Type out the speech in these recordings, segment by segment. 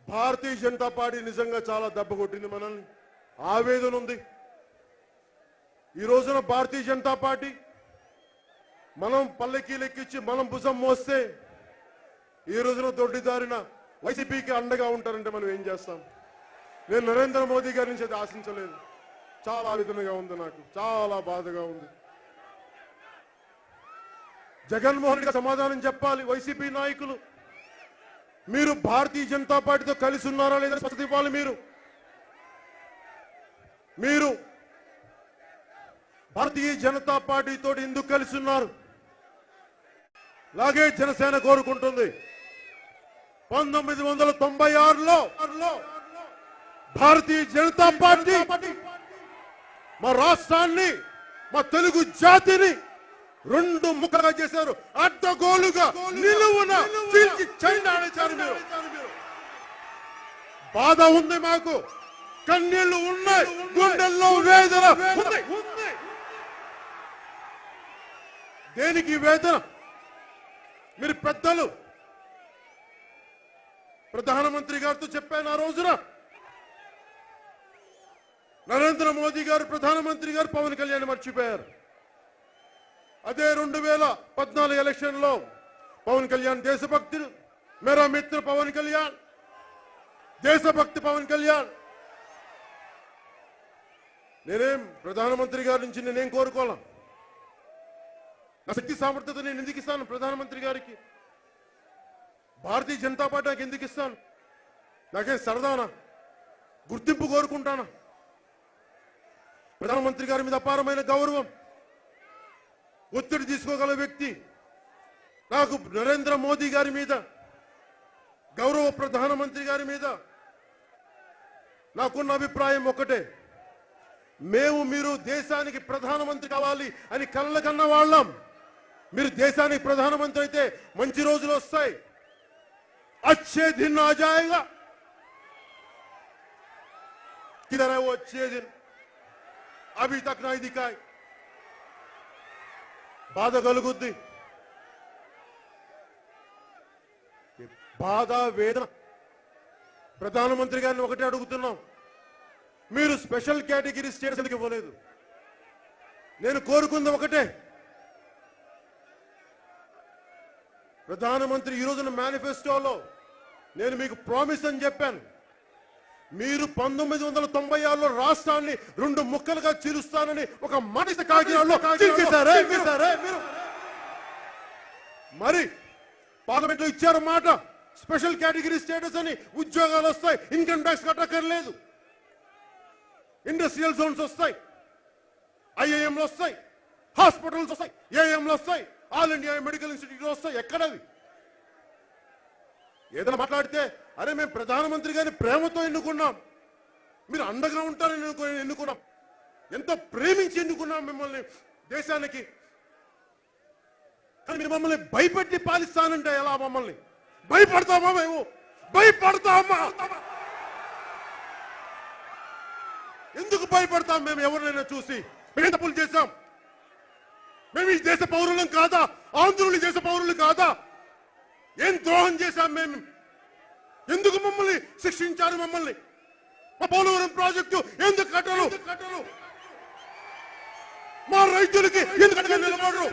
Bharatiya Janata party నిజంగా చాలా దెబ్బ కొట్టింది, మనల్ని ఆవేదన ఉంది. ఈ రోజున భారతీయ జనతా పార్టీ మనం పల్లెకీలు ఎక్కించి మనం భుజం మోస్తే ఈ రోజున దొడ్డిదారిన వైసీపీకి అండగా ఉంటారంటే మనం ఏం చేస్తాం? నేను నరేంద్ర మోదీ గారి నుంచి అది ఆశించలేదు. చాలా ఆవేదనగా ఉంది, నాకు చాలా బాధగా ఉంది. జగన్మోహన్ రెడ్డి సమాధానం చెప్పాలి. వైసీపీ నాయకులు మీరు భారతీయ జనతా పార్టీతో కలిసి ఉన్నారా లేదా స్పష్టత ఇవ్వాలి. మీరు భారతీయ జనతా పార్టీతో ఎందుకు కలిసి ఉన్నారు? అలాగే జనసేన కోరుకుంటుంది 1996లో భారతీయ జనతా పార్టీ మా రాష్ట్రాన్ని, మా తెలుగు జాతిని రెండు ముక్కలుగా చేశారు. అడ్డగోలుగా నిలువున చీల్చి చెండాడించారు. మీరు బాధ ఉంది, మాకు కన్నీళ్లు ఉన్నాయి, గుండెల్లో వేదన ఉంది. దేనికి వేదన? మీరు పెద్దలు ప్రధానమంత్రి గారితో చెప్పాను ఆ రోజున. నరేంద్ర మోదీ గారు ప్రధానమంత్రి గారు పవన్ కళ్యాణ్ మర్చిపోయారు. అదే 2014 ఎలక్షన్ లో పవన్ కళ్యాణ్ దేశభక్తులు, మేరా మిత్ర పవన్ కళ్యాణ్, దేశభక్తి పవన్ కళ్యాణ్. నేనేం ప్రధానమంత్రి గారి నుంచి నేనేం కోరుకోవాలా? నా శక్తి సామర్థ్యత నేను ఎందుకు ఇస్తాను ప్రధానమంత్రి గారికి? భారతీయ జనతా పార్టీ నాకు ఎందుకు ఇస్తాను? నాకేం సరదానా? గుర్తింపు కోరుకుంటానా? ప్రధానమంత్రి గారి మీద అపారమైన గౌరవం, ఒత్తిడి తీసుకోగల వ్యక్తి. నాకు నరేంద్ర మోదీ గారి మీద గౌరవ, ప్రధానమంత్రి గారి మీద నాకున్న అభిప్రాయం ఒకటే. మీరు దేశానికి ప్రధానమంత్రి కావాలి అని కళ్ళ కన్న వాళ్ళం. మీరు దేశానికి ప్రధానమంత్రి అయితే మంచి రోజులు వస్తాయి. अच्छे दिन आ जाएगा. किधर है वो अच्छे दिन? अभी तक नहीं दिखाई. బాధ కలుగుద్ది, బాధ వేదన. ప్రధానమంత్రి గారిని ఒకటే అడుగుతున్నాం, మీరు స్పెషల్ కేటగిరీ స్టేటస్ ఎందుకు ఇవ్వలేదు? నేను కోరుకుంది ఒకటే. ప్రధానమంత్రి ఈ రోజున మేనిఫెస్టోలో నేను మీకు ప్రామిస్ అని చెప్పాను. మీరు 1996లో రాష్ట్రాన్ని రెండు ముక్కలుగా చీలుస్తానని ఒక మాట కాకినాడలో చీల్చేశారే మీరు. మరి పార్లమెంట్ లో ఇచ్చారు మాట, స్పెషల్ కేటగిరీ స్టేటస్ అని, ఉద్యోగాలు వస్తాయి, ఇన్కమ్ ట్యాక్స్ కట్టక్కర్లేదు, ఇండస్ట్రియల్ జోన్స్ వస్తాయి, ఐఐఎంలు వస్తాయి, హాస్పిటల్స్ వస్తాయి, ఏఎంలు వస్తాయి, ఆల్ ఇండియా మెడికల్ ఇన్స్టిట్యూట్ వస్తాయి. ఎక్కడవి? ఏదైనా మాట్లాడితే అరే మేము ప్రధానమంత్రి గారిని ప్రేమతో ఎన్నుకున్నాం, మీరు అండగా ఉంటారని ఎన్నుకున్నాం, ఎంతో ప్రేమించి ఎన్నుకున్నాం మిమ్మల్ని దేశానికి. కానీ మీరు మమ్మల్ని భయపెట్టి పాలిస్తానంటే ఎలా? మమ్మల్ని భయపడతామా? మేము భయపడతామా? ఎందుకు భయపడతాం? మేము ఎవరినైనా చూసి మేము తప్పులు చేశాం? మేము ఈ దేశ పౌరులం కాదా? ఆంధ్రులు దేశ పౌరులు కాదా? ఏం ద్రోహం చేశాం మేము? ఎందుకు మమ్మల్ని శిక్షించారు? మమ్మల్ని మా పోలవరం ప్రాజెక్టు ఎందుకు కట్టరు? మా రైతులకి ఎందుకు నిలబడరు?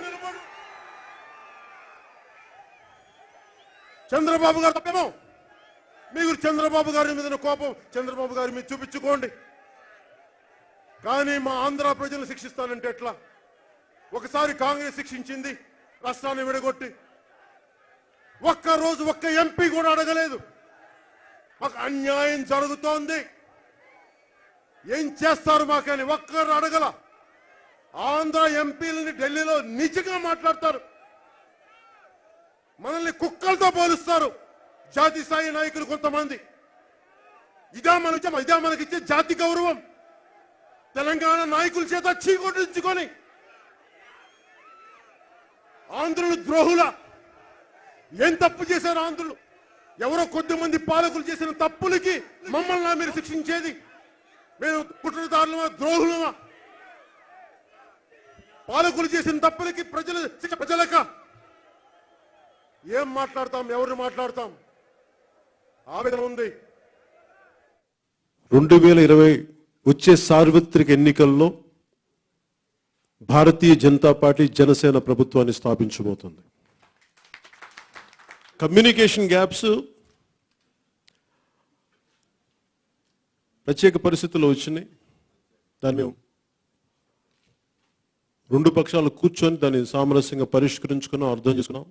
చంద్రబాబు గారు తప్పేమో. మీరు చంద్రబాబు గారి మీద కోపం చంద్రబాబు గారి మీద చూపించుకోండి, కానీ మా ఆంధ్ర ప్రజలను శిక్షిస్తానంటే ఎట్లా? ఒకసారి కాంగ్రెస్ శిక్షించింది రాష్ట్రాన్ని విడగొట్టి, ఒక్కరోజు ఒక్క ఎంపీ కూడా అడగలేదు. మాకు అన్యాయం జరుగుతోంది, ఏం చేస్తారు మాకని ఒక్కరు అడగల. ఆంధ్ర ఎంపీలని ఢిల్లీలో నిజంగా మాట్లాడతారు, మనల్ని కుక్కలతో పోలుస్తారు జాతీయ స్థాయి నాయకులు కొంతమంది. ఇదా మనకిచ్చే జాతి గౌరవం? తెలంగాణ నాయకుల చేత చీకొట్టించుకొని ఆంధ్రులు ద్రోహుల? ఏం తప్పు చేశారు ఆంధ్రులు? ఎవరో కొద్దిమంది పాలకులు చేసిన తప్పులకి మమ్మల్ని మీరు శిక్షించేది? మేము కుట్రదారులమా, ద్రోహులమా? పాలకులు చేసిన తప్పులకి ప్రజలక ఏం మాట్లాడతాం? ఎవరిని మాట్లాడతాం? ఆవేదన ఉంది. 2020 వచ్చే సార్వత్రిక ఎన్నికల్లో భారతీయ జనతా పార్టీ జనసేన ప్రభుత్వాన్ని స్థాపించబోతుంది. కమ్యూనికేషన్ గ్యాప్స్ ప్రత్యేక పరిస్థితుల్లో వచ్చినాయి. దాన్ని రెండు పక్షాలు కూర్చొని దాన్ని సామరస్యంగా పరిష్కరించుకున్నాం, అర్థం చేసుకున్నాం.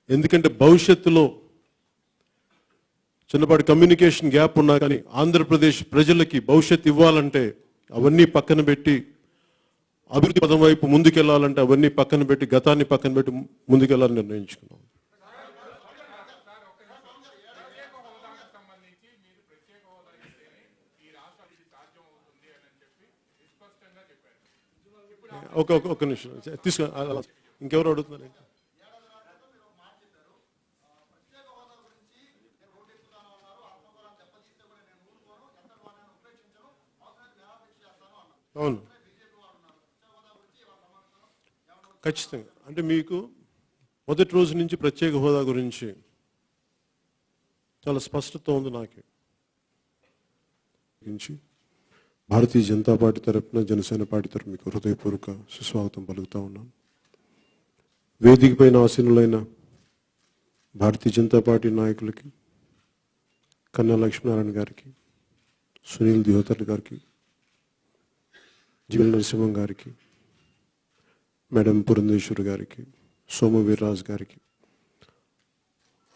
ఎందుకంటే భవిష్యత్తులో చిన్నపాటి కమ్యూనికేషన్ గ్యాప్ ఉన్నా కానీ ఆంధ్రప్రదేశ్ ప్రజలకి భవిష్యత్తు ఇవ్వాలంటే అవన్నీ పక్కన పెట్టి అభివృద్ధి పదం వైపు ముందుకెళ్లాలంటే అవన్నీ పక్కన పెట్టి గతాన్ని పక్కన పెట్టి ముందుకెళ్లాలని నిర్ణయించుకున్నాం. ఒక నిమిషం తీసుకో, ఇంకెవరు అడుగుతున్నారు? అవును, ఖచ్చితంగా. అంటే మీకు మొదటి రోజు నుంచి ప్రత్యేక హోదా గురించి చాలా స్పష్టత ఉంది. నాకు భారతీయ జనతా పార్టీ తరఫున జనసేన పార్టీ తరఫున మీకు హృదయపూర్వక సుస్వాగతం పలుకుతా ఉన్నాను. వేదిక పైన ఆసీనులైన భారతీయ జనతా పార్టీ నాయకులకి, కన్నా లక్ష్మీనారాయణ గారికి, సునీల్ దియోతర్ గారికి, జీవన్ నరసింహం గారికి, మేడం పురంధేశ్వరి గారికి, సోమ వీర్రాజు గారికి,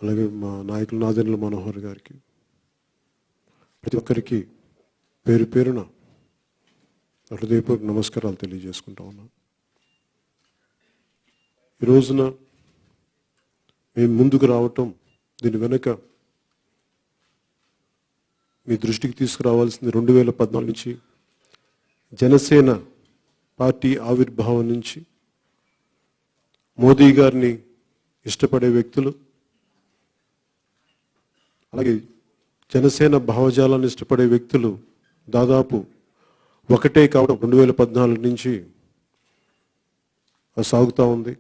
అలాగే మా నాయకులు నాదెండ్ల మనోహర్ గారికి, ప్రతి ఒక్కరికి పేరు పేరున హృదయపూర్వక నమస్కారాలు తెలియజేసుకుంటా ఉన్నాను. ఈ రోజున మేము ముందుకు రావటం, దీని వెనుక మీ దృష్టికి తీసుకురావాల్సింది 2014 నుంచి జనసేన పార్టీ ఆవిర్భావం నుంచి మోదీ గారిని ఇష్టపడే వ్యక్తులు, అలాగే జనసేన భావజాలాన్ని ఇష్టపడే వ్యక్తులు దాదాపు ఒకటే కావడం 2014 నుంచి సాగుతూ ఉంది.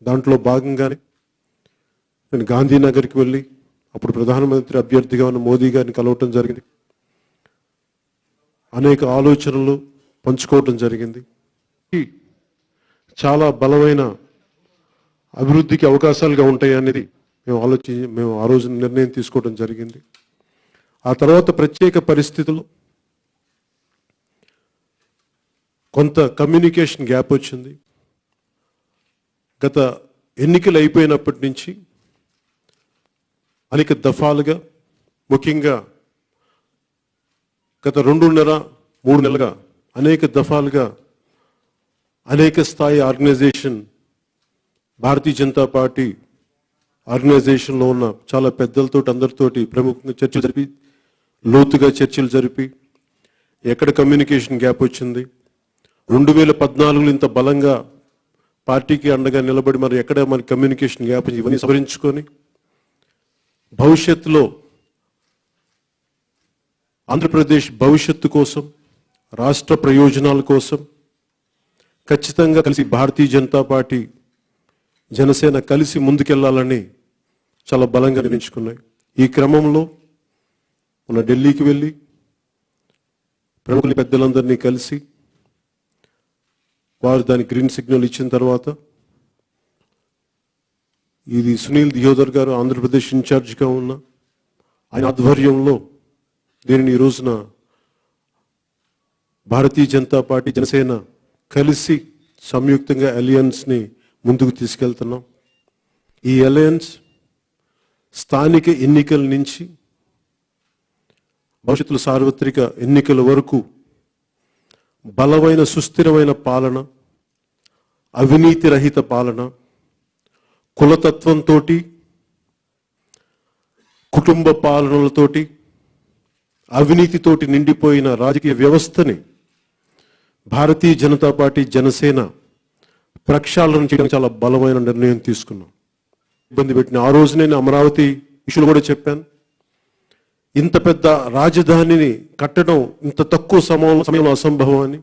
దాంట్లో భాగంగానే నేను గాంధీనగర్కి వెళ్ళి అప్పుడు ప్రధానమంత్రి అభ్యర్థిగా ఉన్న మోదీ గారిని కలవటం జరిగింది. అనేక ఆలోచనలు పంచుకోవటం జరిగింది. చాలా బలమైన అభివృద్ధికి అవకాశాలుగా ఉంటాయి అనేది మేము ఆ రోజు నిర్ణయం తీసుకోవడం జరిగింది. ఆ తర్వాత ప్రత్యేక పరిస్థితులు కొంత కమ్యూనికేషన్ గ్యాప్ వచ్చింది. గత ఎన్నికలు అయిపోయినప్పటి నుంచి అనేక దఫాలుగా, ముఖ్యంగా గత 2.5-3 నెలలుగా అనేక దఫాలుగా అనేక స్థాయి ఆర్గనైజేషన్, భారతీయ జనతా పార్టీ ఆర్గనైజేషన్లో ఉన్న చాలా పెద్దలతో అందరితోటి ప్రముఖంగా చర్చలు జరిపి, లోతుగా చర్చలు జరిపి ఎక్కడ కమ్యూనికేషన్ గ్యాప్ వచ్చింది, 2014లో ఇంత బలంగా పార్టీకి అండగా నిలబడి మరి ఎక్కడ మన కమ్యూనికేషన్ గ్యాప్, ఇవన్నీ సవరించుకొని భవిష్యత్తులో ఆంధ్రప్రదేశ్ భవిష్యత్తు కోసం, రాష్ట్ర ప్రయోజనాల కోసం ఖచ్చితంగా కలిసి భారతీయ జనతా పార్టీ, జనసేన కలిసి ముందుకెళ్లాలని చాలా బలంగా నిర్ణయించుకున్నాయి. ఈ క్రమంలో మన ఢిల్లీకి వెళ్ళి ప్రముఖుల పెద్దలందరినీ కలిసి వారు దాని గ్రీన్ సిగ్నల్ ఇచ్చిన తర్వాత ఇది సునీల్ దియోదర్ గారు ఆంధ్రప్రదేశ్ ఇన్ఛార్జిగా ఉన్న ఆయన ఆధ్వర్యంలో దీనిని ఈ రోజున భారతీయ జనతా పార్టీ, జనసేన కలిసి సంయుక్తంగా అలయన్స్ని ముందుకు తీసుకెళ్తున్నాం. ఈ అలయన్స్ స్థానిక ఎన్నికల నుంచి భవిష్యత్తులో సార్వత్రిక ఎన్నికల వరకు బలమైన సుస్థిరమైన పాలన, అవినీతి రహిత పాలన, కులతత్వంతో, కుటుంబ పాలనలతోటి, అవినీతితోటి నిండిపోయిన రాజకీయ వ్యవస్థని భారతీయ జనతా పార్టీ, జనసేన ప్రక్షాళన చేయడం చాలా బలమైన నిర్ణయం తీసుకున్నాం. ఇబ్బంది పెట్టిన ఆ రోజు నేను అమరావతి ఇష్యూలు కూడా చెప్పాను. ఇంత పెద్ద రాజధానిని కట్టడం ఇంత తక్కువ సమయంలో అసంభవం అని.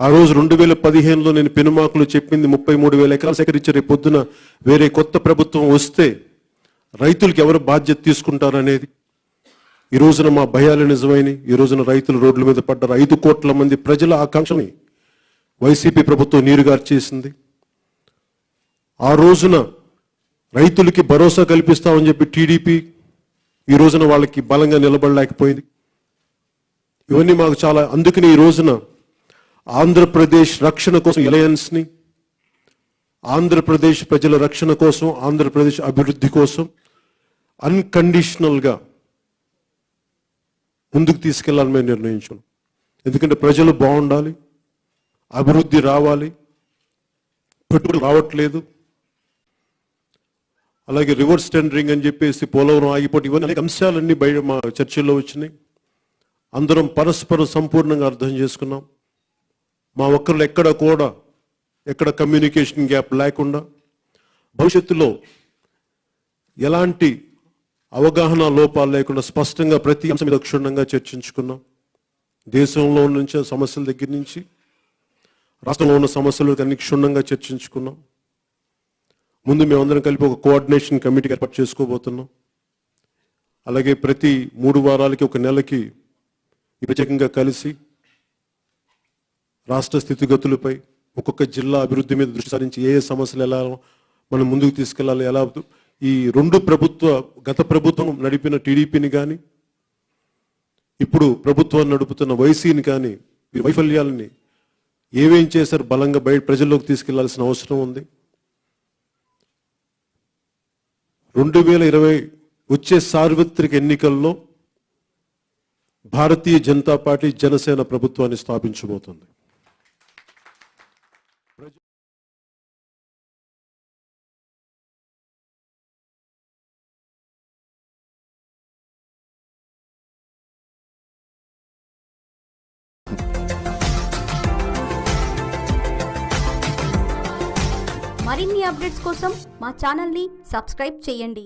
ఆ రోజు 2015లో నేను పెనుమాకులు చెప్పింది 33,000 ఎకరాలు సేకరించే రేపు పొద్దున వేరే కొత్త ప్రభుత్వం వస్తే రైతులకు ఎవరు బాధ్యత తీసుకుంటారనేది. ఈ రోజున మా భయాలు నిజమైనవి. ఈ రోజున రైతులు రోడ్ల మీద పడ్డారు. 5 కోట్ల మంది ప్రజల ఆకాంక్షని వైసీపీ ప్రభుత్వం నీరుగార్చేసింది. ఆ రోజున రైతులకి భరోసా కల్పిస్తామని చెప్పి టీడీపీ ఈ రోజున వాళ్ళకి బలంగా నిలబడలేకపోయింది. ఇవన్నీ మాకు చాలా, అందుకని ఈ రోజున ఆంధ్రప్రదేశ్ రక్షణ కోసం అలయన్స్ని, ఆంధ్రప్రదేశ్ ప్రజల రక్షణ కోసం, ఆంధ్రప్రదేశ్ అభివృద్ధి కోసం అన్కండిషనల్గా ముందుకు తీసుకెళ్లాలని మేము నిర్ణయించాం. ఎందుకంటే ప్రజలు బాగుండాలి, అభివృద్ధి రావాలి, పెట్టుబడులు రావట్లేదు. అలాగే రివర్స్ టెండరింగ్ అని చెప్పేసి పోలవరం ఆగిపోతే ఇవన్నీ అనేక అంశాలన్నీ బయట మా చర్చల్లో వచ్చినాయి. అందరం పరస్పరం సంపూర్ణంగా అర్థం చేసుకున్నాం. మా ఒక్కరు ఎక్కడ కమ్యూనికేషన్ గ్యాప్ లేకుండా భవిష్యత్తులో ఎలాంటి అవగాహన లోపాలు లేకుండా స్పష్టంగా ప్రతి అంశం మీద క్షుణ్ణంగా చర్చించుకున్నాం. దేశంలో నుంచి సమస్యల దగ్గర నుంచి రాష్ట్రంలో ఉన్న సమస్యలు అన్ని క్షుణ్ణంగా చర్చించుకున్నాం. ముందు మేమందరం కలిపి ఒక కోఆర్డినేషన్ కమిటీ ఏర్పాటు చేసుకోబోతున్నాం. అలాగే ప్రతి 3 వారాలకి 1 నెలకి ప్రత్యేకంగా కలిసి రాష్ట్ర స్థితిగతులపై, ఒక్కొక్క జిల్లా అభివృద్ధి మీద దృష్టి సారించి ఏ సమస్యలు ఎలా మనం ముందుకు తీసుకెళ్లాలి, ఎలా ఈ 2 గత ప్రభుత్వం నడిపిన టీడీపీని కానీ ఇప్పుడు ప్రభుత్వాన్ని నడుపుతున్న వైసీని కానీ ఈ వైఫల్యాలని ఏమేం చేశారు బలంగా బయట ప్రజల్లోకి తీసుకెళ్లాల్సిన అవసరం ఉంది. 2020 వచ్చే సార్వత్రిక ఎన్నికల్లో భారతీయ జనతా పార్టీ జనసేన ప్రభుత్వాన్ని స్థాపించబోతుంది. మరిన్ని అప్డేట్స్ కోసం మా ఛానల్ని సబ్స్క్రైబ్ చేయండి.